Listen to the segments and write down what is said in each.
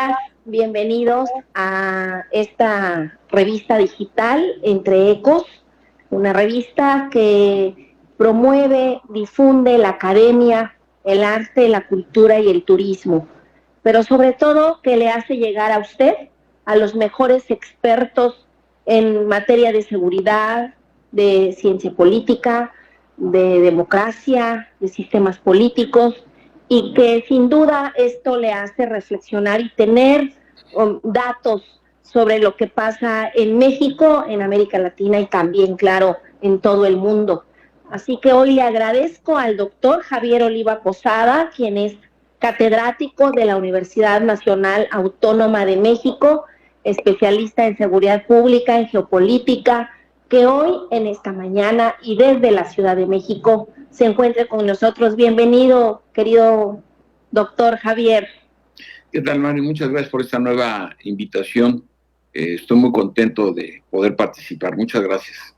días, bienvenidos a esta revista digital Entre Ecos, una revista que promueve, difunde la academia, el arte, la cultura y el turismo, pero sobre todo que le hace llegar a usted a los mejores expertos en materia de seguridad, de ciencia política, de democracia, de sistemas políticos, y que sin duda esto le hace reflexionar y tener datos sobre lo que pasa en México, en América Latina y también, claro, en todo el mundo. Así que hoy le agradezco al doctor Javier Oliva Posada, quien es catedrático de la Universidad Nacional Autónoma de México, especialista en seguridad pública, en geopolítica, que hoy, en esta mañana y desde la Ciudad de México, se encuentre con nosotros. Bienvenido, querido doctor Javier. ¿Qué tal, Mari? Muchas gracias por esta nueva invitación. Estoy muy contento de poder participar. Muchas gracias.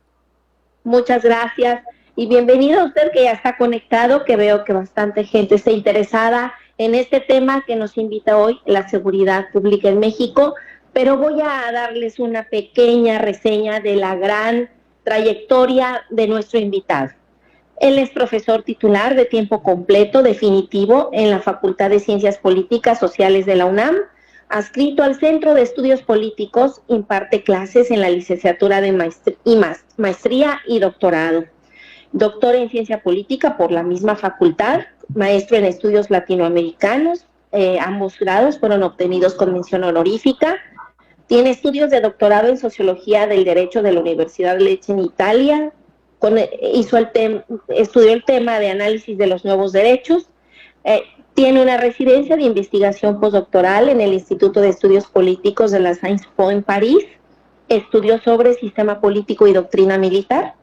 Muchas gracias. Y bienvenido a usted que ya está conectado, que veo que bastante gente está interesada en este tema que nos invita hoy, la seguridad pública en México. Pero voy a darles una pequeña reseña de la gran trayectoria de nuestro invitado. Él es profesor titular de tiempo completo definitivo en la Facultad de Ciencias Políticas Sociales de la UNAM, adscrito al Centro de Estudios Políticos, imparte clases en la licenciatura de maestría y doctorado. Doctor en Ciencia Política por la misma facultad, maestro en Estudios Latinoamericanos, ambos grados fueron obtenidos con mención honorífica. Tiene estudios de doctorado en Sociología del Derecho de la Universidad de Lecce en Italia, estudió el tema de análisis de los nuevos derechos, tiene una residencia de investigación postdoctoral en el Instituto de Estudios Políticos de la Sciences Po en París, estudió sobre sistema político y doctrina militar,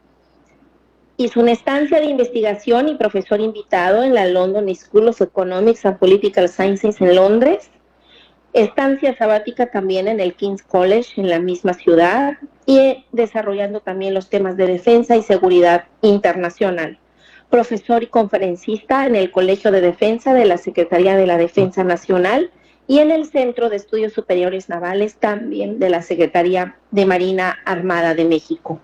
hizo una estancia de investigación y profesor invitado en la London School of Economics and Political Sciences en Londres, estancia sabática también en el King's College en la misma ciudad y desarrollando también los temas de defensa y seguridad internacional. Profesor y conferencista en el Colegio de Defensa de la Secretaría de la Defensa Nacional y en el Centro de Estudios Superiores Navales también de la Secretaría de Marina Armada de México.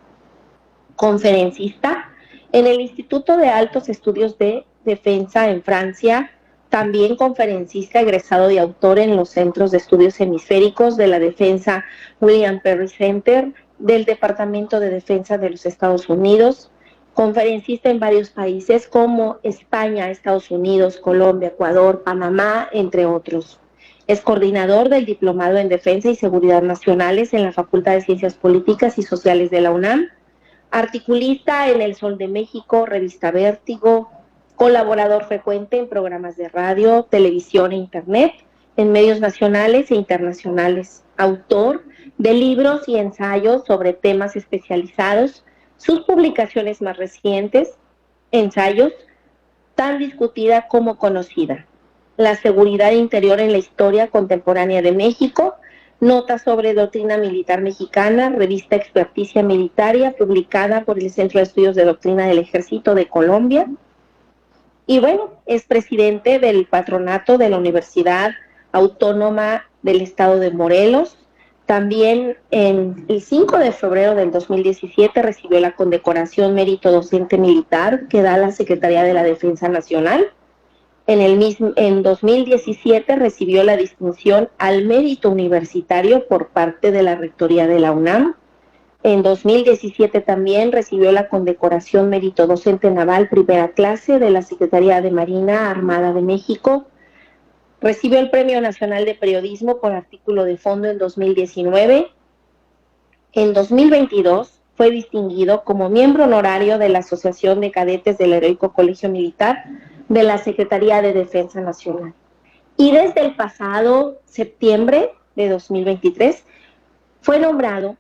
Conferencista en el Instituto de Altos Estudios de Defensa en Francia, también conferencista egresado y autor en los Centros de Estudios Hemisféricos de la Defensa William Perry Center del Departamento de Defensa de los Estados Unidos, conferencista en varios países como España, Estados Unidos, Colombia, Ecuador, Panamá, entre otros. Es coordinador del Diplomado en Defensa y Seguridad Nacionales en la Facultad de Ciencias Políticas y Sociales de la UNAM, articulista en El Sol de México, Revista Vértigo, colaborador frecuente en programas de radio, televisión e internet, en medios nacionales e internacionales, autor de libros y ensayos sobre temas especializados, sus publicaciones más recientes, ensayos, tan discutida como conocida, La seguridad interior en la historia contemporánea de México, Notas sobre doctrina militar mexicana, revista Experticia Militaria, publicada por el Centro de Estudios de Doctrina del Ejército de Colombia. Y bueno, es presidente del patronato de la Universidad Autónoma del Estado de Morelos. También en el 5 de febrero del 2017 recibió la condecoración Mérito Docente Militar que da la Secretaría de la Defensa Nacional. En 2017 recibió la distinción al Mérito Universitario por parte de la Rectoría de la UNAM. En 2017 también recibió la condecoración Mérito Docente Naval Primera Clase de la Secretaría de Marina Armada de México. Recibió el Premio Nacional de Periodismo por artículo de fondo en 2019. En 2022 fue distinguido como miembro honorario de la Asociación de Cadetes del Heroico Colegio Militar de la Secretaría de Defensa Nacional. Y desde el pasado septiembre de 2023 fue nombrado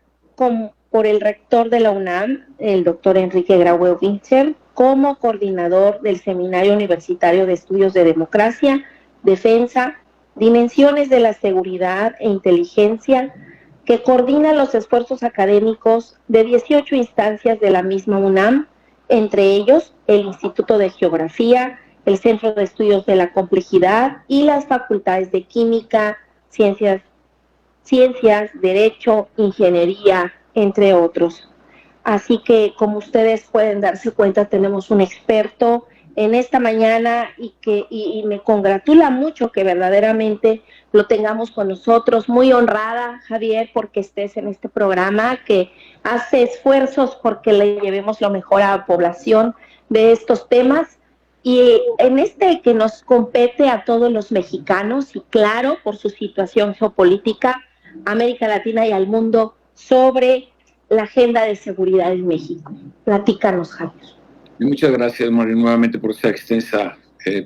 por el rector de la UNAM, el doctor Enrique Graue Winter, como coordinador del Seminario Universitario de Estudios de Democracia, Defensa, Dimensiones de la Seguridad e Inteligencia, que coordina los esfuerzos académicos de 18 instancias de la misma UNAM, entre ellos el Instituto de Geografía, el Centro de Estudios de la Complejidad y las facultades de Química, ciencias, derecho, ingeniería, entre otros. Así que, como ustedes pueden darse cuenta, tenemos un experto en esta mañana y me congratula mucho que verdaderamente lo tengamos con nosotros. Muy honrada, Javier, porque estés en este programa que hace esfuerzos porque le llevemos lo mejor a la población de estos temas. Y en este que nos compete a todos los mexicanos, y claro, por su situación geopolítica, América Latina y al mundo, sobre la agenda de seguridad en México. Platícanos, Javier. Y muchas gracias, María, nuevamente por esta extensa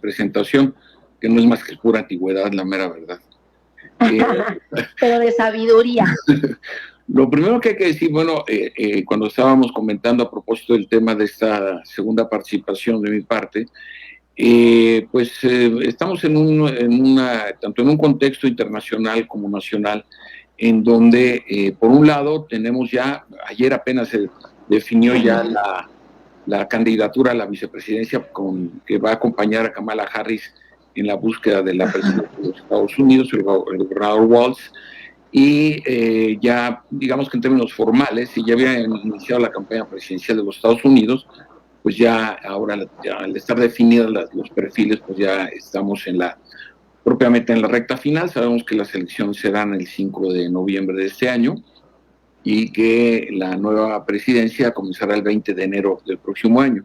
presentación, que no es más que pura antigüedad, la mera verdad. Pero de sabiduría. Lo primero que hay que decir, bueno, cuando estábamos comentando a propósito del tema de esta segunda participación de mi parte, estamos tanto en un contexto internacional como nacional, en donde, por un lado, tenemos ya, ayer apenas se definió ya la candidatura a la vicepresidencia que va a acompañar a Kamala Harris en la búsqueda de la presidencia de los Estados Unidos, el gobernador Walz, y ya, digamos que en términos formales, si ya había iniciado la campaña presidencial de los Estados Unidos, pues ya ahora, ya, al estar definidos los perfiles, pues ya estamos propiamente en la recta final. Sabemos que las elecciones serán el 5 de noviembre de este año y que la nueva presidencia comenzará el 20 de enero del próximo año.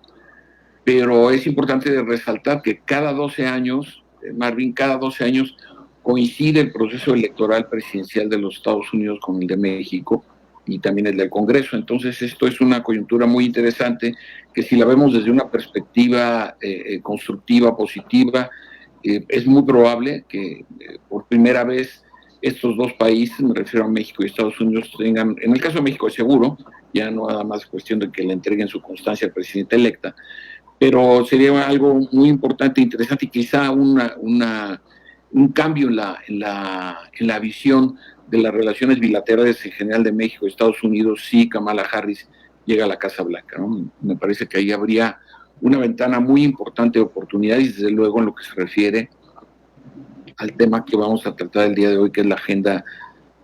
Pero es importante resaltar que cada 12 años, Marvin, cada 12 años coincide el proceso electoral presidencial de los Estados Unidos con el de México y también el del Congreso. Entonces esto es una coyuntura muy interesante que, si la vemos desde una perspectiva constructiva, positiva, es muy probable que por primera vez estos dos países, me refiero a México y Estados Unidos, tengan, en el caso de México es seguro, ya no nada más cuestión de que le entreguen su constancia al presidente electa, pero sería algo muy importante, interesante, y quizá un cambio en la visión de las relaciones bilaterales en general de México y Estados Unidos si Kamala Harris llega a la Casa Blanca, ¿no? Me parece que ahí habría una ventana muy importante de oportunidad, y desde luego en lo que se refiere al tema que vamos a tratar el día de hoy, que es la agenda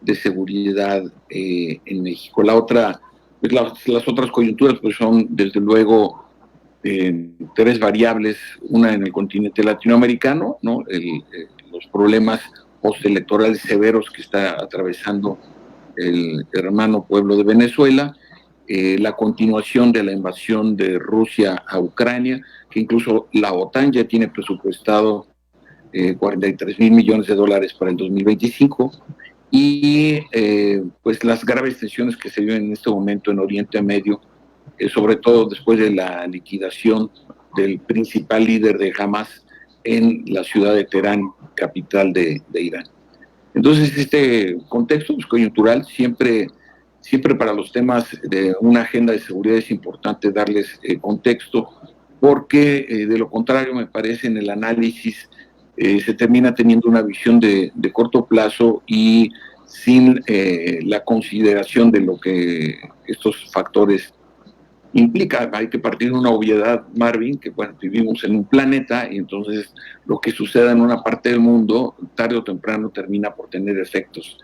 de seguridad en México. La otra, pues las otras coyunturas pues son desde luego tres variables: una en el continente latinoamericano, ¿no? Los problemas postelectorales severos que está atravesando el hermano pueblo de Venezuela, la continuación de la invasión de Rusia a Ucrania, que incluso la OTAN ya tiene presupuestado 43,000 millones de dólares para el 2025, y pues las graves tensiones que se viven en este momento en Oriente Medio, sobre todo después de la liquidación del principal líder de Hamas en la ciudad de Teherán, capital de Irán. Entonces, este contexto pues, coyuntural, siempre para los temas de una agenda de seguridad es importante darles contexto, porque de lo contrario, me parece, en el análisis se termina teniendo una visión de corto plazo y sin la consideración de lo que estos factores implica. Hay que partir de una obviedad, Marvin, que bueno, vivimos en un planeta, y entonces lo que suceda en una parte del mundo, tarde o temprano termina por tener efectos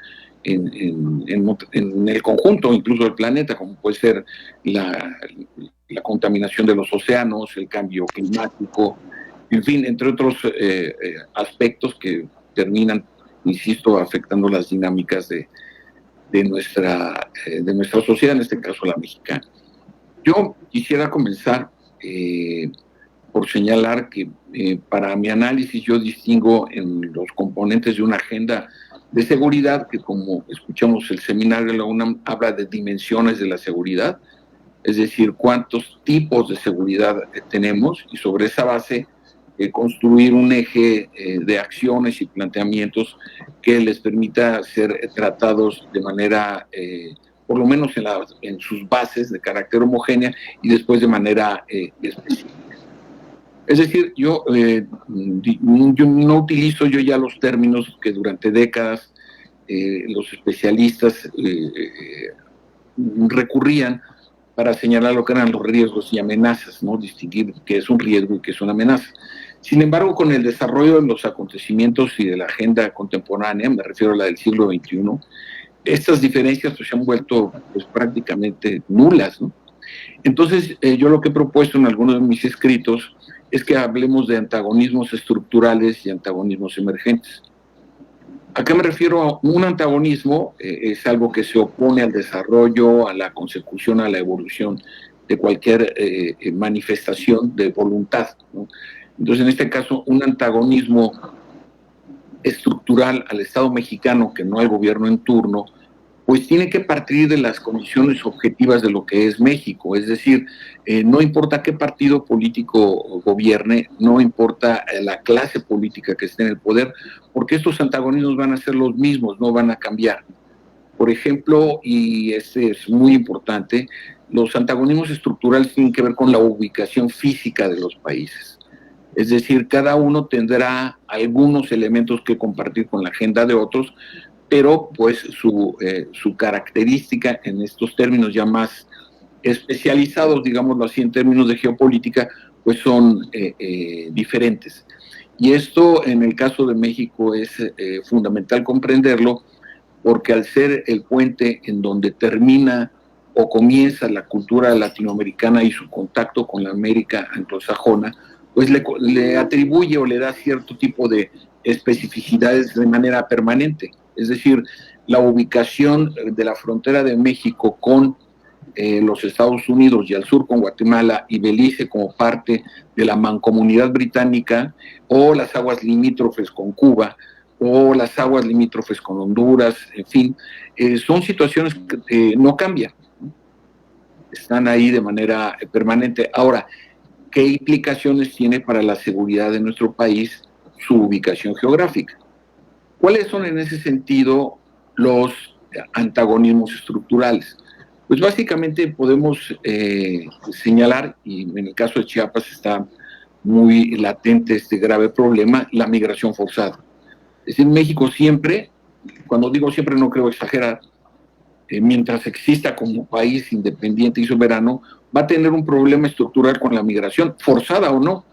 en el conjunto, incluso del planeta, como puede ser la contaminación de los océanos, el cambio climático, en fin, entre otros aspectos que terminan, insisto, afectando las dinámicas de nuestra sociedad, en este caso la mexicana. Yo quisiera comenzar por señalar que para mi análisis yo distingo en los componentes de una agenda de seguridad que, como escuchamos el seminario de la UNAM, habla de dimensiones de la seguridad, es decir, cuántos tipos de seguridad tenemos, y sobre esa base construir un eje de acciones y planteamientos que les permita ser tratados de manera por lo menos en sus bases de carácter homogénea, y después de manera específica. Es decir, yo no utilizo yo ya los términos que durante décadas los especialistas recurrían para señalar lo que eran los riesgos y amenazas, ¿no? Distinguir qué es un riesgo y qué es una amenaza. Sin embargo, con el desarrollo de los acontecimientos y de la agenda contemporánea, me refiero a la del siglo XXI, estas diferencias pues, se han vuelto pues, prácticamente nulas, ¿no? Entonces, yo lo que he propuesto en algunos de mis escritos es que hablemos de antagonismos estructurales y antagonismos emergentes. ¿A qué me refiero? Un antagonismo es algo que se opone al desarrollo, a la consecución, a la evolución de cualquier manifestación de voluntad, ¿no? Entonces, en este caso, un antagonismo estructural al Estado mexicano, que no al gobierno en turno, pues tiene que partir de las condiciones objetivas de lo que es México. Es decir, no importa qué partido político gobierne, no importa la clase política que esté en el poder, porque estos antagonismos van a ser los mismos, no van a cambiar. Por ejemplo, y este es muy importante, los antagonismos estructurales tienen que ver con la ubicación física de los países. Es decir, cada uno tendrá algunos elementos que compartir con la agenda de otros, pero pues su característica en estos términos ya más especializados, digámoslo así, en términos de geopolítica, pues son diferentes. Y esto en el caso de México es fundamental comprenderlo, porque al ser el puente en donde termina o comienza la cultura latinoamericana y su contacto con la América anglosajona, pues le atribuye o le da cierto tipo de especificidades de manera permanente. Es decir, la ubicación de la frontera de México con los Estados Unidos y al sur con Guatemala y Belice como parte de la mancomunidad británica, o las aguas limítrofes con Cuba, o las aguas limítrofes con Honduras, en fin, son situaciones que no cambian, ¿no? Están ahí de manera permanente. Ahora, ¿qué implicaciones tiene para la seguridad de nuestro país su ubicación geográfica? ¿Cuáles son en ese sentido los antagonismos estructurales? Pues básicamente podemos señalar, y en el caso de Chiapas está muy latente este grave problema, la migración forzada. Es decir, México siempre, cuando digo siempre no creo exagerar, mientras exista como país independiente y soberano, va a tener un problema estructural con la migración, forzada o no.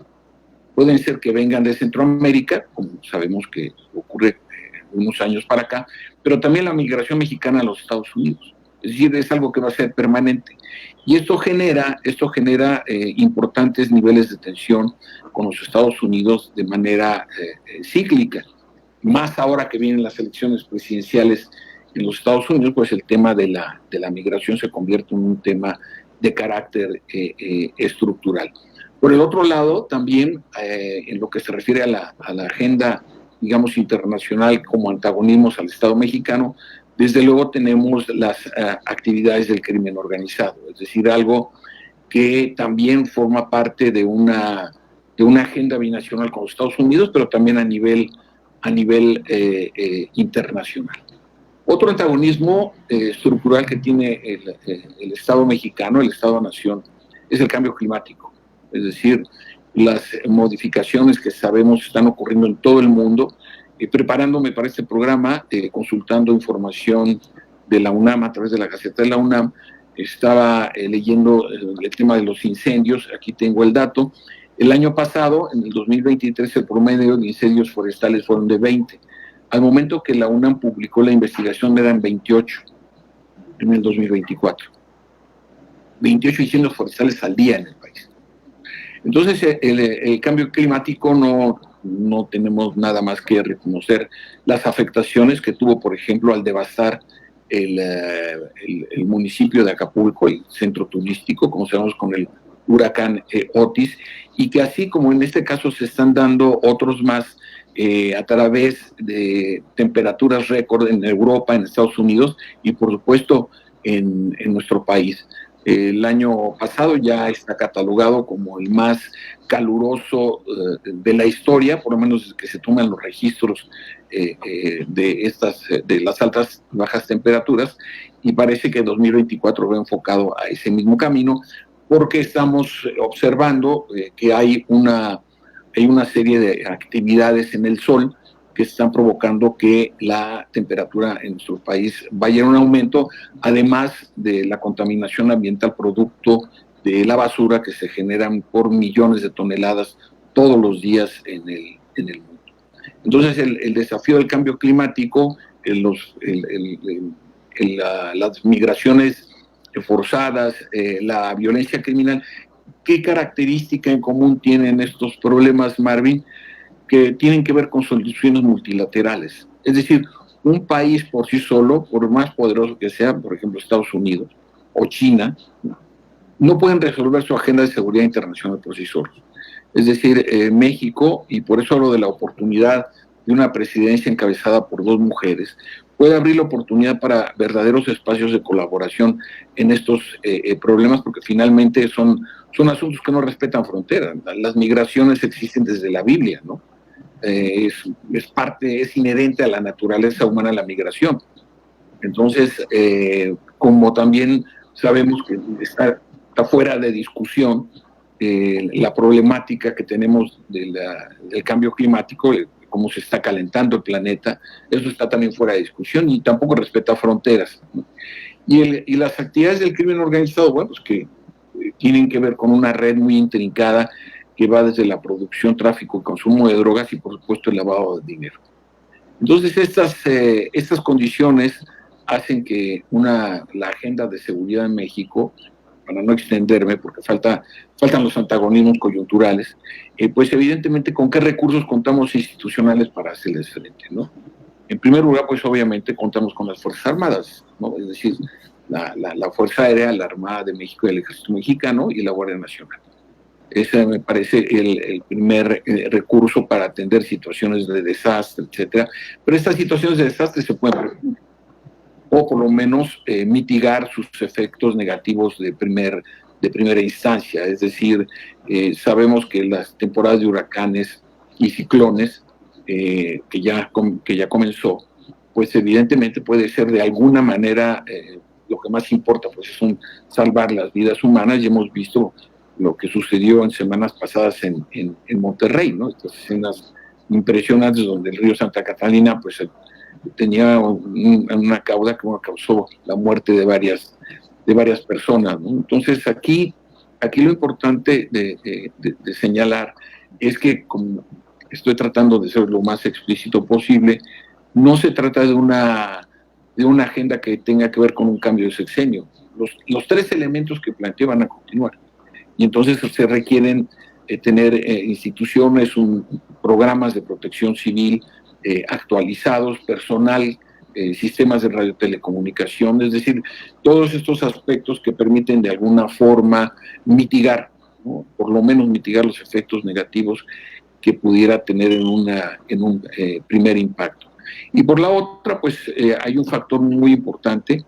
Pueden ser que vengan de Centroamérica, como sabemos que ocurre unos años para acá, pero también la migración mexicana a los Estados Unidos. Es decir, es algo que va a ser permanente. Y esto genera importantes niveles de tensión con los Estados Unidos de manera cíclica. Más ahora que vienen las elecciones presidenciales en los Estados Unidos, pues el tema de la migración se convierte en un tema de carácter estructural. Por el otro lado, también en lo que se refiere a la agenda, digamos, internacional como antagonismos al Estado mexicano, desde luego tenemos las actividades del crimen organizado, es decir, algo que también forma parte de una agenda binacional con los Estados Unidos, pero también a nivel internacional. Otro antagonismo estructural que tiene el Estado mexicano, el Estado-nación, es el cambio climático. Es decir, las modificaciones que sabemos están ocurriendo en todo el mundo. Preparándome para este programa, consultando información de la UNAM a través de la Gaceta de la UNAM, estaba leyendo el tema de los incendios. Aquí tengo el dato. El año pasado, en el 2023, el promedio de incendios forestales fueron de 20. Al momento que la UNAM publicó la investigación eran 28 en el 2024. 28 incendios forestales al día en el país. Entonces, el cambio climático no tenemos nada más que reconocer las afectaciones que tuvo, por ejemplo, al devastar el municipio de Acapulco, el centro turístico, como sabemos, con el huracán Otis, y que así como en este caso se están dando otros más a través de temperaturas récord en Europa, en Estados Unidos y por supuesto en nuestro país. El año pasado ya está catalogado como el más caluroso de la historia, por lo menos desde que se toman los registros de las altas y bajas temperaturas, y parece que 2024 va enfocado a ese mismo camino, porque estamos observando que hay una serie de actividades en el sol que están provocando que la temperatura en nuestro país vaya en un aumento, además de la contaminación ambiental producto de la basura que se generan por millones de toneladas todos los días en el mundo. Entonces, el desafío del cambio climático, las migraciones forzadas, la violencia criminal, ¿qué característica en común tienen estos problemas, Marvin? Que tienen que ver con soluciones multilaterales. Es decir, un país por sí solo, por más poderoso que sea, por ejemplo Estados Unidos o China, no pueden resolver su agenda de seguridad internacional por sí solos. Es decir, México, y por eso hablo de la oportunidad de una presidencia encabezada por 2 mujeres, puede abrir la oportunidad para verdaderos espacios de colaboración en estos problemas, porque finalmente son asuntos que no respetan fronteras. Las migraciones existen desde la Biblia, ¿no? Es inherente a la naturaleza humana la migración. Entonces, como también sabemos que está fuera de discusión la problemática que tenemos del cambio climático, cómo se está calentando el planeta, eso está también fuera de discusión y tampoco respeta fronteras, ¿no? Y las actividades del crimen organizado, bueno, pues que tienen que ver con una red muy intrincada que va desde la producción, tráfico y consumo de drogas y, por supuesto, el lavado de dinero. Entonces, estas condiciones hacen que la agenda de seguridad en México, para no extenderme, porque faltan los antagonismos coyunturales, pues evidentemente con qué recursos contamos institucionales para hacerles frente, ¿no? En primer lugar, pues obviamente contamos con las Fuerzas Armadas, ¿no? Es decir, la Fuerza Aérea, la Armada de México y el Ejército Mexicano y la Guardia Nacional. Ese me parece el primer recurso para atender situaciones de desastre, etcétera. Pero estas situaciones de desastre se pueden prevenir, o por lo menos mitigar sus efectos negativos de primera instancia. Es decir, sabemos que las temporadas de huracanes y ciclones, que ya comenzó, pues evidentemente puede ser de alguna manera lo que más importa, pues es salvar las vidas humanas, y hemos visto lo que sucedió en semanas pasadas en Monterrey, ¿no? Estas escenas impresionantes donde el río Santa Catalina pues tenía una cauda que causó la muerte de varias personas, ¿no? Entonces aquí lo importante de señalar es que, como estoy tratando de ser lo más explícito posible, no se trata de una agenda que tenga que ver con un cambio de sexenio. Los 3 elementos que planteé van a continuar. Y entonces se requieren tener instituciones, programas de protección civil actualizados, personal, sistemas de radiotelecomunicación, es decir, todos estos aspectos que permiten de alguna forma mitigar, ¿no? Por lo menos mitigar los efectos negativos que pudiera tener en un primer impacto. Y por la otra, pues hay un factor muy importante.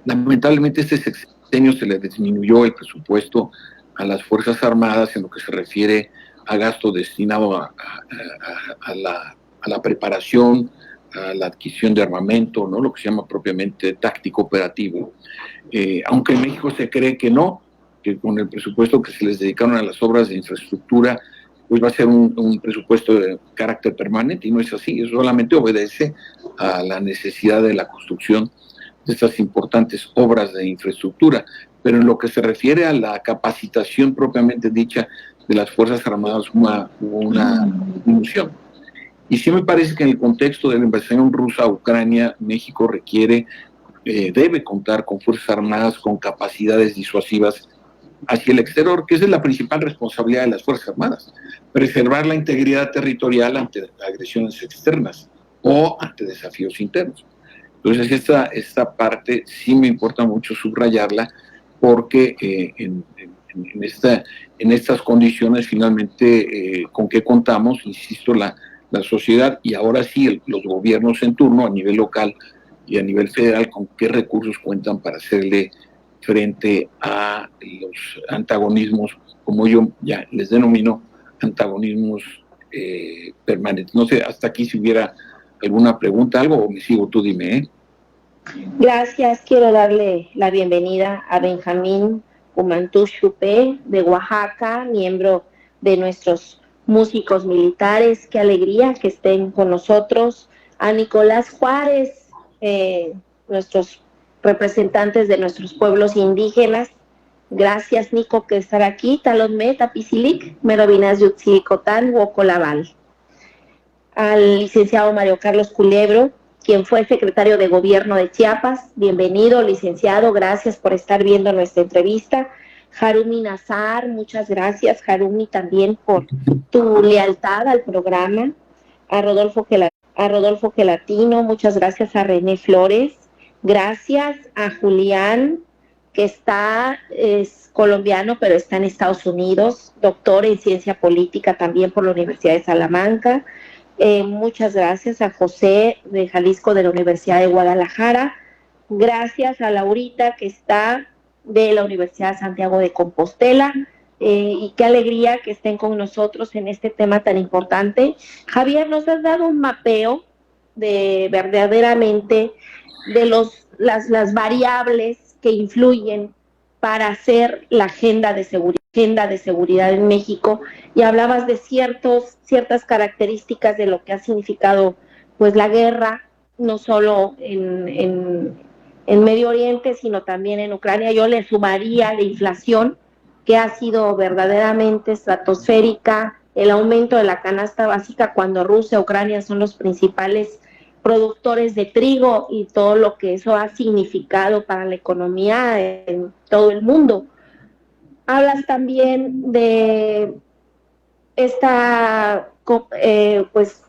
Lamentablemente este sexenio se le disminuyó el presupuesto a las Fuerzas Armadas en lo que se refiere a gasto destinado a la preparación, a la adquisición de armamento, ¿no? Lo que se llama propiamente táctico operativo. Aunque en México se cree que no, que con el presupuesto que se les dedicaron a las obras de infraestructura, pues va a ser un presupuesto de carácter permanente, y no es así, eso solamente obedece a la necesidad de la construcción de estas importantes obras de infraestructura. Pero en lo que se refiere a la capacitación propiamente dicha de las Fuerzas Armadas hubo una disminución. Y sí me parece que en el contexto de la invasión rusa a Ucrania, México debe contar con Fuerzas Armadas con capacidades disuasivas hacia el exterior, que esa es la principal responsabilidad de las Fuerzas Armadas, preservar la integridad territorial ante agresiones externas o ante desafíos internos. Entonces esta parte sí me importa mucho subrayarla, porque en estas condiciones finalmente con qué contamos, insisto, la sociedad y ahora sí los gobiernos en turno a nivel local y a nivel federal, con qué recursos cuentan para hacerle frente a los antagonismos, como yo ya les denomino, antagonismos permanentes. No sé, hasta aquí si hubiera alguna pregunta, algo, o me sigo, tú dime, ¿eh? Gracias, quiero darle la bienvenida a Benjamín Humantú Chupé de Oaxaca, miembro de nuestros músicos militares. Qué alegría que estén con nosotros. A Nicolás Juárez, nuestros representantes de nuestros pueblos indígenas, Gracias, Nico, que estar aquí. Talonme, Tapicilik, Merovinas Yutzilicotan, Huocolabal. Al licenciado Mario Carlos Culebro, quien fue secretario de Gobierno de Chiapas. Bienvenido, licenciado, gracias por estar viendo nuestra entrevista. Harumi Nazar, muchas gracias, Harumi, también por tu lealtad al programa. A Rodolfo Gelatino, muchas gracias a René Flores. Gracias a Julián, que es colombiano, pero está en Estados Unidos, doctor en ciencia política también por la Universidad de Salamanca. Muchas gracias a José de Jalisco de la Universidad de Guadalajara. Gracias a Laurita, que está de la Universidad de Santiago de Compostela. Y qué alegría que estén con nosotros en este tema tan importante. Javier, nos has dado un mapeo de verdaderamente de las variables que influyen para hacer la agenda de seguridad en México, y hablabas de ciertas características de lo que ha significado pues la guerra, no solo en Medio Oriente, sino también en Ucrania. Yo le sumaría la inflación, que ha sido verdaderamente estratosférica, el aumento de la canasta básica cuando Rusia y Ucrania son los principales productores de trigo, y todo lo que eso ha significado para la economía en todo el mundo. Hablas también de esta pues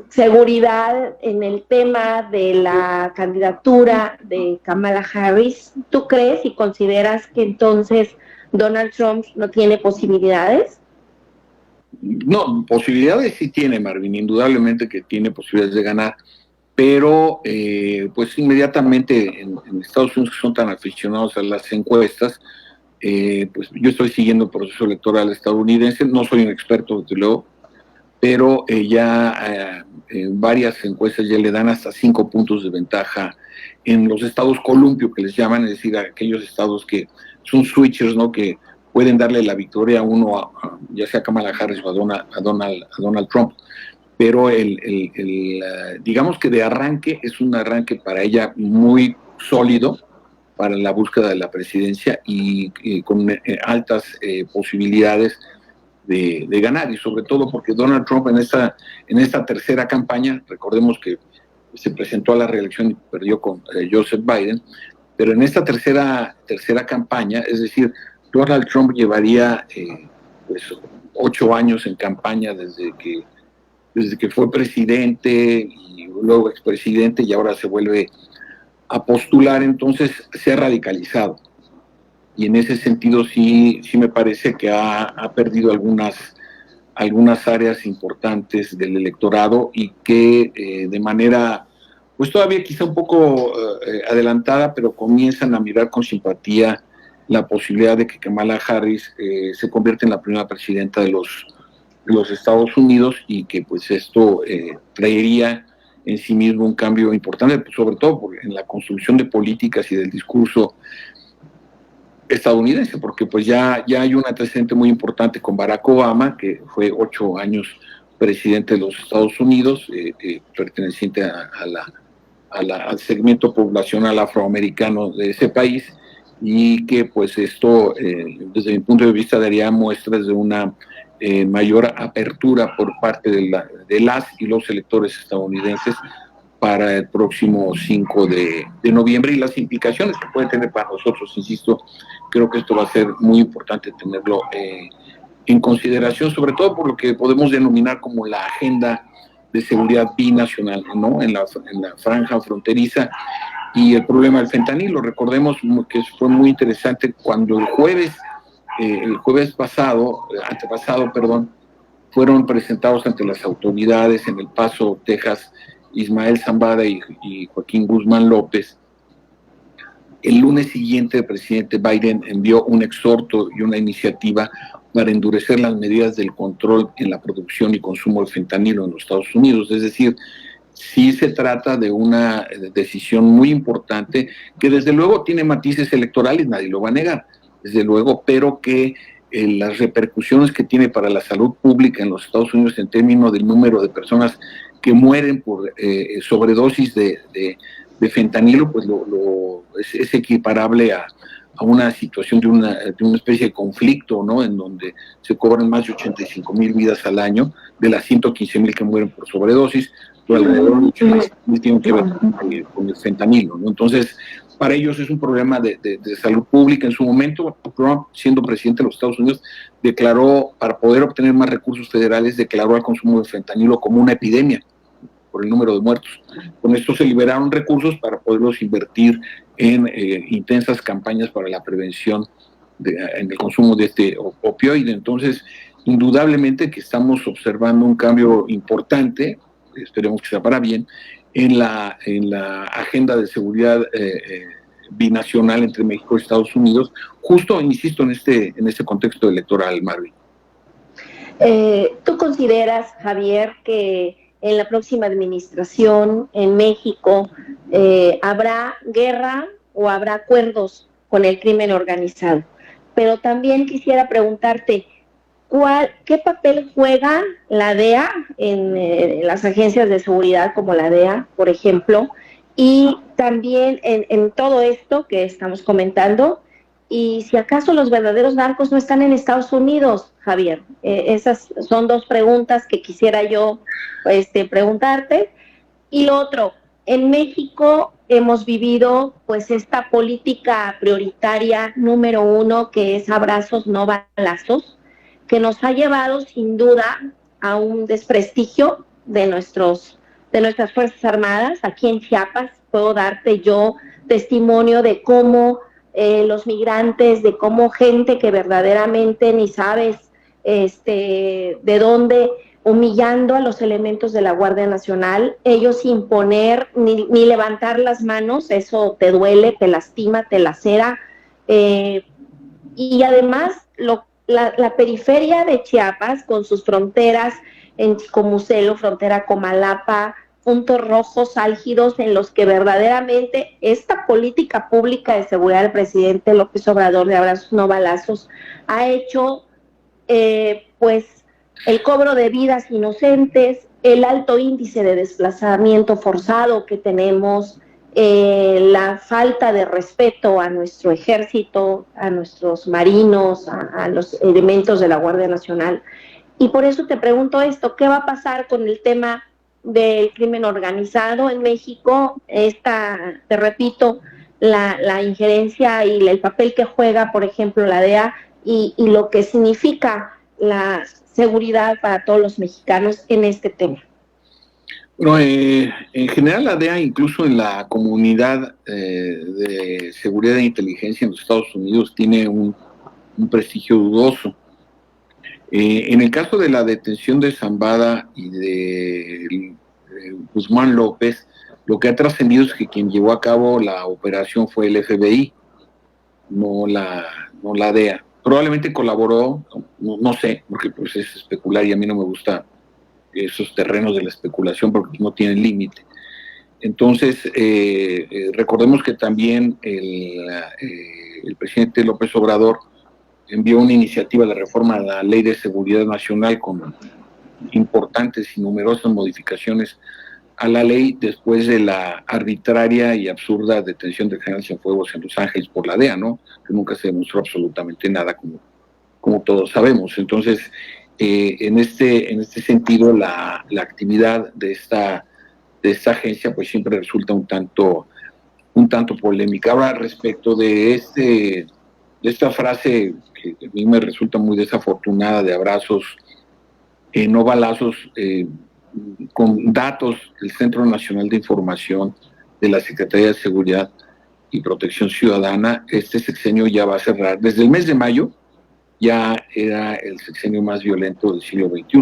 seguridad en el tema de la candidatura de Kamala Harris. ¿Tú crees y consideras que entonces Donald Trump no tiene posibilidades? No, posibilidades sí tiene, Marvin, indudablemente que tiene posibilidades de ganar, pero pues inmediatamente en Estados Unidos, que son tan aficionados a las encuestas, pues yo estoy siguiendo el proceso electoral estadounidense, no soy un experto desde luego, pero varias encuestas ya le dan hasta 5 puntos de ventaja en los estados columpio, que les llaman, es decir, aquellos estados que son switchers, ¿no?, que pueden darle la victoria a uno, ya sea a Kamala Harris o a Donald Trump. Pero digamos que de arranque es un arranque para ella muy sólido para la búsqueda de la presidencia y con altas posibilidades de ganar, y sobre todo porque Donald Trump en esta tercera campaña, recordemos que se presentó a la reelección y perdió con Joseph Biden, pero en esta tercera campaña, es decir, Donald Trump llevaría pues 8 años en campaña desde que fue presidente y luego expresidente, y ahora se vuelve a postular, entonces se ha radicalizado. Y en ese sentido sí me parece que ha perdido algunas áreas importantes del electorado, y que de manera, pues todavía quizá un poco adelantada, pero comienzan a mirar con simpatía la posibilidad de que Kamala Harris se convierta en la primera presidenta de los Estados Unidos, y que pues esto traería en sí mismo un cambio importante, pues, sobre todo en la construcción de políticas y del discurso estadounidense, porque pues ya hay un antecedente muy importante con Barack Obama, que fue 8 años presidente de los Estados Unidos, perteneciente al segmento poblacional afroamericano de ese país, y que pues esto, desde mi punto de vista, daría muestras de una mayor apertura por parte de las y los electores estadounidenses para el próximo 5 de noviembre, y las implicaciones que puede tener para nosotros. Insisto, creo que esto va a ser muy importante tenerlo en consideración, sobre todo por lo que podemos denominar como la agenda de seguridad binacional, ¿no?, en la franja fronteriza, y el problema del fentanilo. Recordemos que fue muy interesante cuando el jueves antepasado, fueron presentados ante las autoridades en El Paso, Texas, Ismael Zambada y Joaquín Guzmán López. El lunes siguiente el presidente Biden envió un exhorto y una iniciativa para endurecer las medidas del control en la producción y consumo de fentanilo en los Estados Unidos. Es decir, sí se trata de una decisión muy importante, que desde luego tiene matices electorales, nadie lo va a negar, desde luego, pero que las repercusiones que tiene para la salud pública en los Estados Unidos en términos del número de personas que mueren por sobredosis de fentanilo, pues es equiparable a una situación de una especie de conflicto, ¿no? En donde se cobran más de 85,000 vidas al año, de las 115,000 que mueren por sobredosis, pero alrededor de 85,000 tienen que ver con el fentanilo, ¿no? Entonces, para ellos es un problema de salud pública. En su momento, Trump, siendo presidente de los Estados Unidos, declaró, para poder obtener más recursos federales, declaró al consumo de fentanilo como una epidemia por el número de muertos. Con esto se liberaron recursos para poderlos invertir en intensas campañas para la prevención en el consumo de este opioide. Entonces, indudablemente que estamos observando un cambio importante, esperemos que sea para bien, en la agenda de seguridad binacional entre México y Estados Unidos, justo, insisto, en este contexto electoral, Marvin. ¿Tú consideras, Javier, que en la próxima administración en México habrá guerra o habrá acuerdos con el crimen organizado? Pero también quisiera preguntarte, ¿qué papel juega la DEA en las agencias de seguridad como la DEA, por ejemplo? Y también en todo esto que estamos comentando, y si acaso los verdaderos narcos no están en Estados Unidos, Javier. Esas son dos preguntas que quisiera yo preguntarte. Y lo otro, en México hemos vivido pues esta política prioritaria número 1, que es abrazos, no balazos, que nos ha llevado sin duda a un desprestigio de nuestras Fuerzas Armadas. Aquí en Chiapas puedo darte yo testimonio de cómo los migrantes, de cómo gente que verdaderamente ni sabes de dónde, humillando a los elementos de la Guardia Nacional, ellos sin poner ni levantar las manos, eso te duele, te lastima, te lacera, y además la periferia de Chiapas, con sus fronteras en Chicomucelo, frontera Comalapa, puntos rojos álgidos en los que verdaderamente esta política pública de seguridad del presidente López Obrador de abrazos no balazos ha hecho pues el cobro de vidas inocentes, el alto índice de desplazamiento forzado que tenemos, la falta de respeto a nuestro ejército, a nuestros marinos, a los elementos de la Guardia Nacional. Y por eso te pregunto esto, ¿qué va a pasar con el tema del crimen organizado en México? Te repito, la injerencia y el papel que juega, por ejemplo, la DEA y lo que significa la seguridad para todos los mexicanos en este tema. Bueno, en general la DEA, incluso en la comunidad de seguridad e inteligencia en los Estados Unidos, tiene un prestigio dudoso. En el caso de la detención de Zambada y de Guzmán López, lo que ha trascendido es que quien llevó a cabo la operación fue el FBI, no la DEA. Probablemente colaboró, no sé, porque pues es especular y a mí no me gusta esos terrenos de la especulación porque no tienen límite. Entonces, recordemos que también el presidente López Obrador envió una iniciativa de reforma a la Ley de Seguridad Nacional con importantes y numerosas modificaciones a la ley después de la arbitraria y absurda detención del general Cienfuegos en Los Ángeles por la DEA, ¿no? Que nunca se demostró absolutamente nada, como todos sabemos. Entonces, en este sentido, la actividad de esta agencia pues siempre resulta un tanto polémica. Ahora, respecto de esta frase que a mí me resulta muy desafortunada de abrazos, no balazos, con datos del Centro Nacional de Información de la Secretaría de Seguridad y Protección Ciudadana, este sexenio ya va a cerrar. Desde el mes de mayo ya era el sexenio más violento del siglo XXI,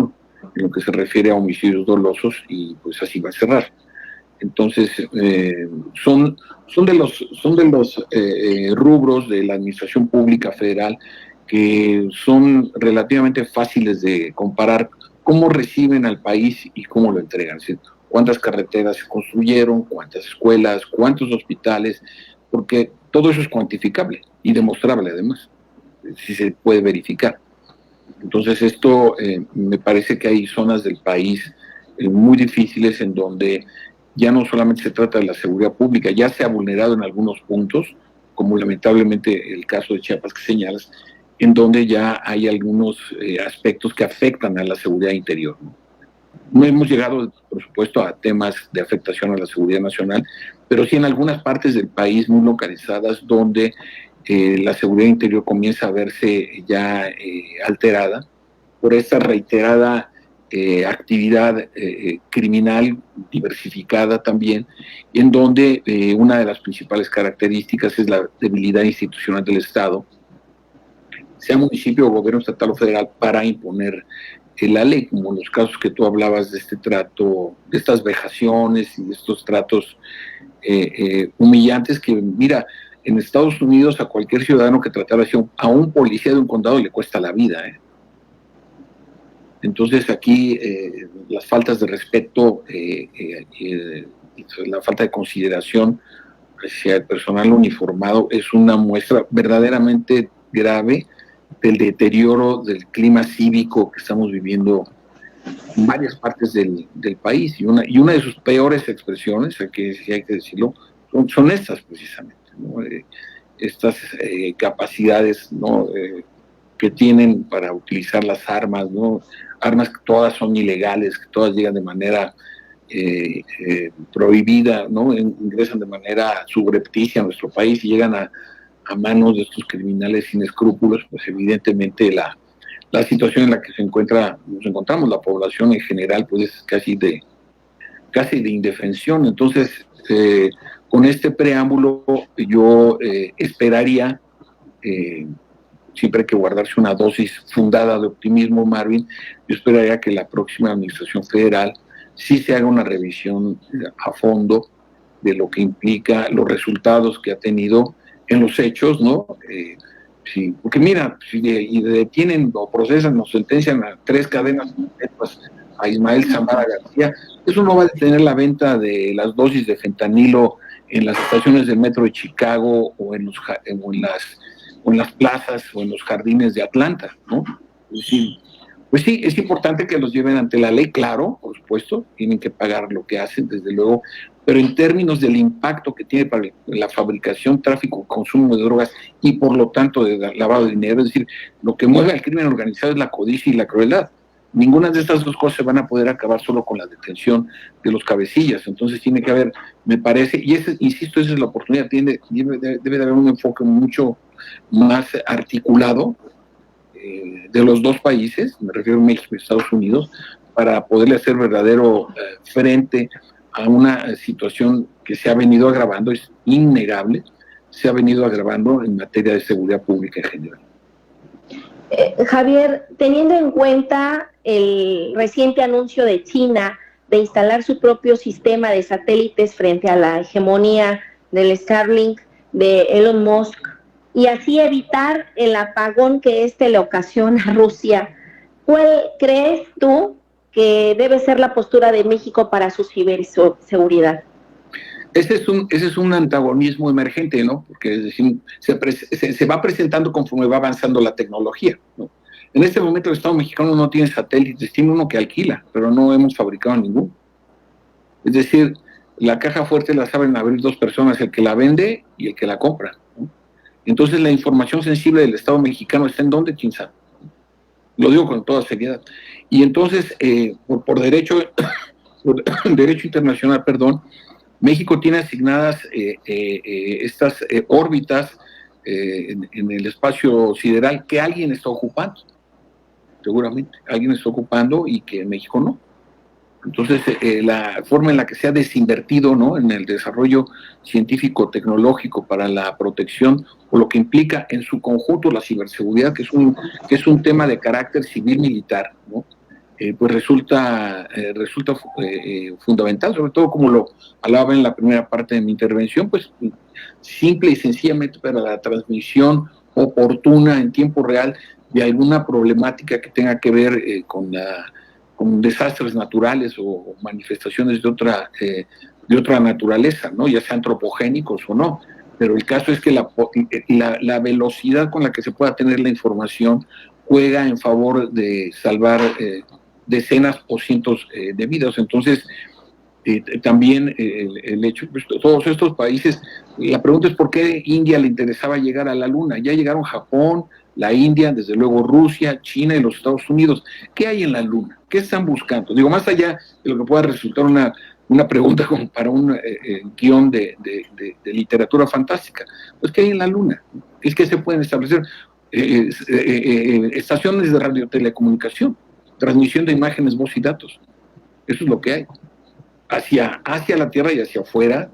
en lo que se refiere a homicidios dolosos, y pues así va a cerrar. Entonces, son de los rubros de la administración pública federal que son relativamente fáciles de comparar cómo reciben al país y cómo lo entregan. ¿Sí? Cuántas carreteras se construyeron, cuántas escuelas, cuántos hospitales, porque todo eso es cuantificable y demostrable además, si se puede verificar. Entonces esto me parece que hay zonas del país muy difíciles en donde ya no solamente se trata de la seguridad pública, ya se ha vulnerado en algunos puntos como lamentablemente el caso de Chiapas que señalas, en donde ya hay algunos aspectos que afectan a la seguridad interior, ¿no? No hemos llegado, por supuesto, a temas de afectación a la seguridad nacional, pero sí en algunas partes del país muy localizadas donde la seguridad interior comienza a verse ya alterada por esta reiterada actividad criminal diversificada también, en donde una de las principales características es la debilidad institucional del Estado, sea municipio o gobierno estatal o federal, para imponer la ley, como en los casos que tú hablabas de este trato, de estas vejaciones y de estos tratos humillantes que, mira, en Estados Unidos a cualquier ciudadano que tratara así, a un policía de un condado le cuesta la vida, ¿eh? Entonces aquí las faltas de respeto, la falta de consideración hacia el personal uniformado es una muestra verdaderamente grave del deterioro del clima cívico que estamos viviendo en varias partes del país. Y una de sus peores expresiones, aquí sí hay que decirlo, son estas precisamente, ¿no? Estas capacidades, ¿no? Que tienen para utilizar las armas, ¿no? Armas que todas son ilegales, que todas llegan de manera prohibida, ¿no? Ingresan de manera subrepticia a nuestro país y llegan a manos de estos criminales sin escrúpulos. Pues evidentemente la situación en la que nos encontramos, la población en general, pues es casi de indefensión. Entonces, con este preámbulo, yo esperaría, siempre hay que guardarse una dosis fundada de optimismo, Marvin, yo esperaría que la próxima administración federal sí se haga una revisión a fondo de lo que implica los resultados que ha tenido en los hechos, ¿no? Sí, porque mira, si detienen o procesan o sentencian a 3 cadenas perpetuas a Ismael Zambada García, eso no va a detener la venta de las dosis de fentanilo en las estaciones del metro de Chicago o en las plazas o en los jardines de Atlanta, ¿no? Es decir, pues sí, es importante que los lleven ante la ley, claro, por supuesto, tienen que pagar lo que hacen, desde luego, pero en términos del impacto que tiene para la fabricación, tráfico, consumo de drogas y por lo tanto de lavado de dinero, es decir, lo que mueve al crimen organizado es la codicia y la crueldad. Ninguna de estas dos cosas van a poder acabar solo con la detención de los cabecillas. Entonces tiene que haber, me parece, y insisto, esa es la oportunidad, debe de haber un enfoque mucho más articulado de los dos países, me refiero a México y Estados Unidos, para poderle hacer verdadero frente a una situación que se ha venido agravando, es innegable, se ha venido agravando en materia de seguridad pública en general. Javier, teniendo en cuenta el reciente anuncio de China de instalar su propio sistema de satélites frente a la hegemonía del Starlink de Elon Musk y así evitar el apagón que le ocasiona a Rusia, ¿cuál crees tú que debe ser la postura de México para su ciberseguridad? Ese es un antagonismo emergente, ¿no? Porque es decir, se va presentando conforme va avanzando la tecnología, ¿no? En este momento el Estado mexicano no tiene satélites, tiene uno que alquila, pero no hemos fabricado ninguno. Es decir, la caja fuerte la saben abrir 2 personas, el que la vende y el que la compra, ¿no? Entonces la información sensible del Estado mexicano está en dónde, quién sabe. Lo digo con toda seriedad. Y entonces, por derecho internacional, México tiene asignadas estas órbitas en el espacio sideral que alguien está ocupando, seguramente, alguien está ocupando y que México no. Entonces, la forma en la que se ha desinvertido, ¿no?, en el desarrollo científico-tecnológico para la protección, o lo que implica en su conjunto la ciberseguridad, que es un tema de carácter civil-militar, ¿no?, pues resulta fundamental, sobre todo como lo hablaba en la primera parte de mi intervención, pues simple y sencillamente para la transmisión oportuna en tiempo real de alguna problemática que tenga que ver con desastres naturales o manifestaciones de otra naturaleza, ¿no?, ya sean antropogénicos o no. Pero el caso es que la velocidad con la que se pueda tener la información juega en favor de salvar decenas o cientos de vidas. Entonces, También el hecho, pues, todos estos países, la pregunta es por qué India le interesaba llegar a la Luna. Ya llegaron Japón, la India, desde luego Rusia, China y los Estados Unidos. ¿Qué hay en la Luna? ¿Qué están buscando? Digo, más allá de lo que pueda resultar una pregunta como para un guión de literatura fantástica. Pues, ¿qué hay en la Luna? Es que se pueden establecer estaciones de radiotelecomunicación, transmisión de imágenes, voz y datos. Eso es lo que hay. Hacia la Tierra y hacia afuera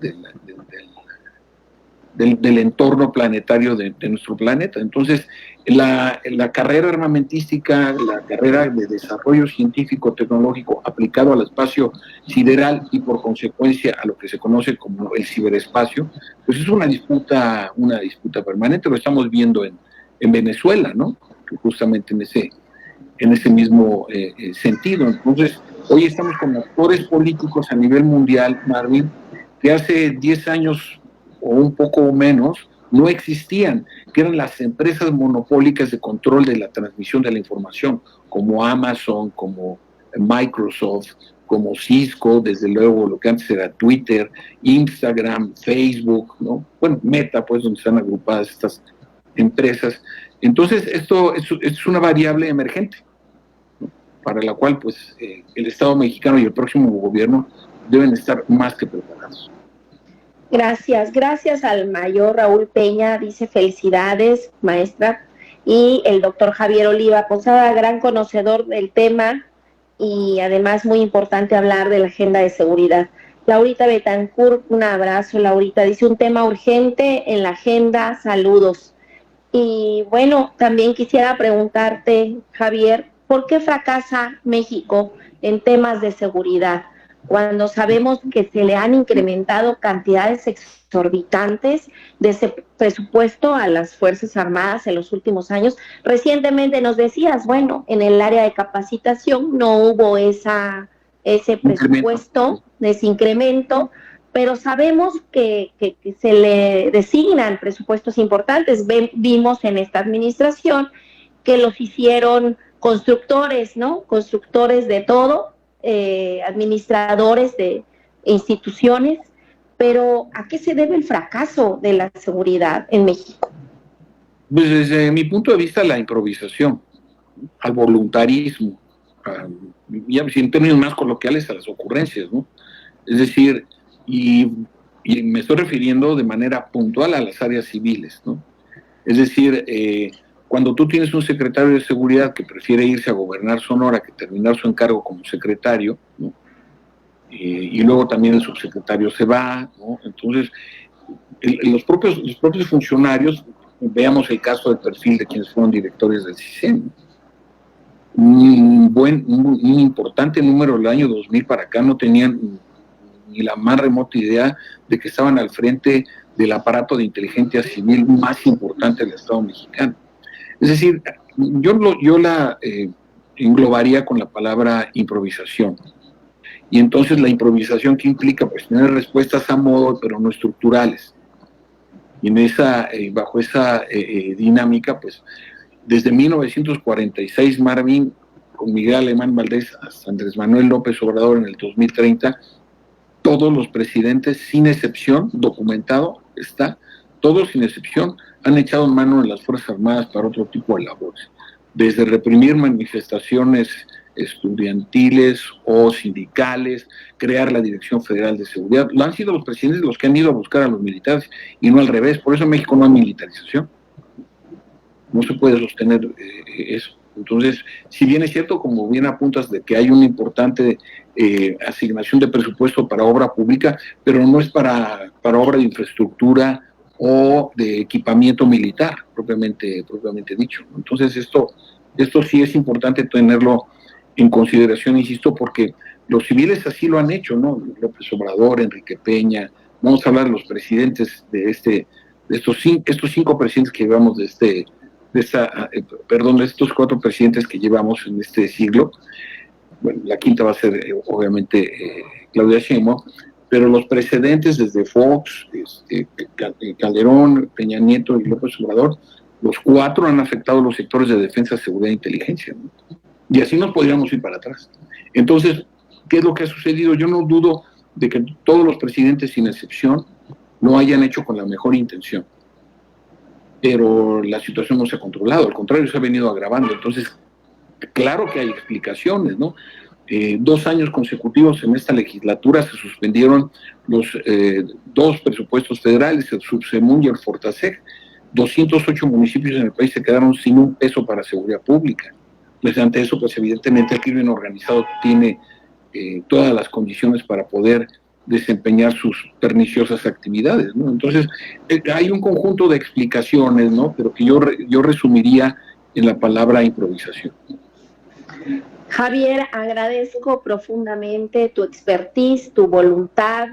del entorno planetario de nuestro planeta. Entonces, la carrera armamentística, la carrera de desarrollo científico-tecnológico aplicado al espacio sideral y por consecuencia a lo que se conoce como el ciberespacio, pues es una disputa permanente. Lo estamos viendo en Venezuela, ¿no? Que justamente en ese mismo sentido. Entonces, hoy estamos con actores políticos a nivel mundial, Marvin, que hace 10 años o un poco menos no existían, que eran las empresas monopólicas de control de la transmisión de la información, como Amazon, como Microsoft, como Cisco, desde luego lo que antes era Twitter, Instagram, Facebook, ¿no? Bueno, Meta, pues, donde están agrupadas estas empresas. Entonces, esto es una variable emergente, ¿no? Para la cual, pues, el Estado mexicano y el próximo gobierno deben estar más que preparados. Gracias al mayor Raúl Peña, dice felicidades, maestra, y el doctor Javier Oliva Posada, gran conocedor del tema y además muy importante hablar de la agenda de seguridad. Laurita Betancourt, un abrazo, Laurita, dice un tema urgente en la agenda, saludos. Y bueno, también quisiera preguntarte, Javier, ¿por qué fracasa México en temas de seguridad? Cuando sabemos que se le han incrementado cantidades exorbitantes de ese presupuesto a las Fuerzas Armadas en los últimos años. Recientemente nos decías, bueno, en el área de capacitación no hubo ese presupuesto, ese incremento, pero sabemos que se le designan presupuestos importantes. Vimos en esta administración que los hicieron constructores, ¿no? Constructores de todo, administradores de instituciones, pero ¿a qué se debe el fracaso de la seguridad en México? Pues desde mi punto de vista, la improvisación, al voluntarismo, ya en términos más coloquiales, a las ocurrencias, ¿no? Es decir, y me estoy refiriendo de manera puntual a las áreas civiles, ¿no? Es decir, cuando tú tienes un secretario de seguridad que prefiere irse a gobernar Sonora que terminar su encargo como secretario, ¿no? Y luego también el subsecretario se va, ¿no? Entonces, los propios funcionarios, veamos el caso del perfil de quienes fueron directores del CISEN, un importante número del año 2000 para acá no tenían ni la más remota idea de que estaban al frente del aparato de inteligencia civil más importante del Estado mexicano. Es decir, yo la englobaría con la palabra improvisación. Y entonces la improvisación, ¿qué implica? Pues tener respuestas a modo, pero no estructurales. Y bajo esa dinámica, pues desde 1946, Marvin, con Miguel Alemán Valdés hasta Andrés Manuel López Obrador en el 2030, todos los presidentes, sin excepción, documentado está, todos sin excepción, han echado mano en las Fuerzas Armadas para otro tipo de labores, desde reprimir manifestaciones estudiantiles o sindicales, crear la Dirección Federal de Seguridad. Lo han sido los presidentes los que han ido a buscar a los militares y no al revés. Por eso en México no hay militarización. No se puede sostener eso. Entonces, si bien es cierto, como bien apuntas, de que hay una importante asignación de presupuesto para obra pública, pero no es para obra de infraestructura o de equipamiento militar, propiamente dicho. Entonces, esto sí es importante tenerlo en consideración, insisto, porque los civiles así lo han hecho, ¿no? López Obrador, Enrique Peña, vamos a hablar de los presidentes de estos cinco presidentes que llevamos de estos 4 presidentes que llevamos en este siglo. Bueno, la quinta va a ser obviamente Claudia Sheinbaum, pero los precedentes desde Fox, Calderón, Peña Nieto y López Obrador, los 4 han afectado los sectores de defensa, seguridad e inteligencia, ¿no? Y así nos podríamos ir para atrás. Entonces, ¿qué es lo que ha sucedido? Yo no dudo de que todos los presidentes, sin excepción, lo hayan hecho con la mejor intención. Pero la situación no se ha controlado, al contrario, se ha venido agravando. Entonces, claro que hay explicaciones, ¿no? 2 años consecutivos en esta legislatura se suspendieron los 2 presupuestos federales, el Subsemún y el Fortaseg. 208 municipios en el país se quedaron sin un peso para seguridad pública. Pues ante eso, pues evidentemente el crimen organizado tiene todas las condiciones para poder desempeñar sus perniciosas actividades, ¿no? Entonces, hay un conjunto de explicaciones, ¿no? Pero que yo resumiría en la palabra improvisación. Javier, agradezco profundamente tu expertise, tu voluntad,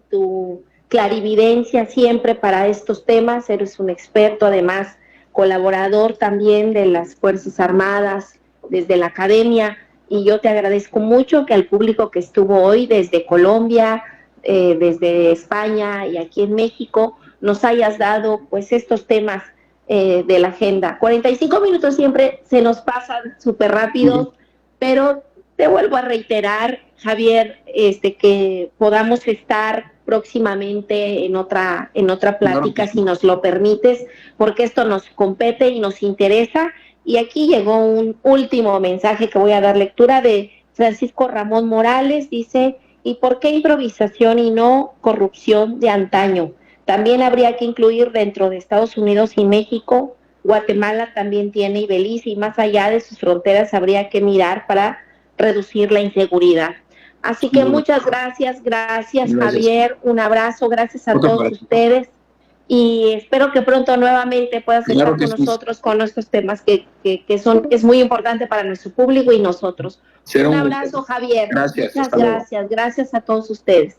tu clarividencia siempre para estos temas. Eres un experto, además, colaborador también de las Fuerzas Armadas, desde la academia, y yo te agradezco mucho que al público que estuvo hoy desde Colombia, desde España y aquí en México, nos hayas dado pues estos temas de la agenda. 45 minutos siempre se nos pasan súper rápido, pero te vuelvo a reiterar, Javier, que podamos estar próximamente en otra plática, si nos lo permites, porque esto nos compete y nos interesa. Y aquí llegó un último mensaje que voy a dar lectura de Francisco Ramón Morales. Dice: ¿y por qué improvisación y no corrupción de antaño? También habría que incluir dentro de Estados Unidos y México. Guatemala también tiene, y Belice, y más allá de sus fronteras habría que mirar para reducir la inseguridad. Así que muchas gracias, Javier, un abrazo, gracias a todos ustedes, y espero que pronto nuevamente puedas estar con nosotros con nuestros temas que es muy importante para nuestro público y nosotros. Un abrazo, Javier. Gracias. Muchas gracias a todos ustedes.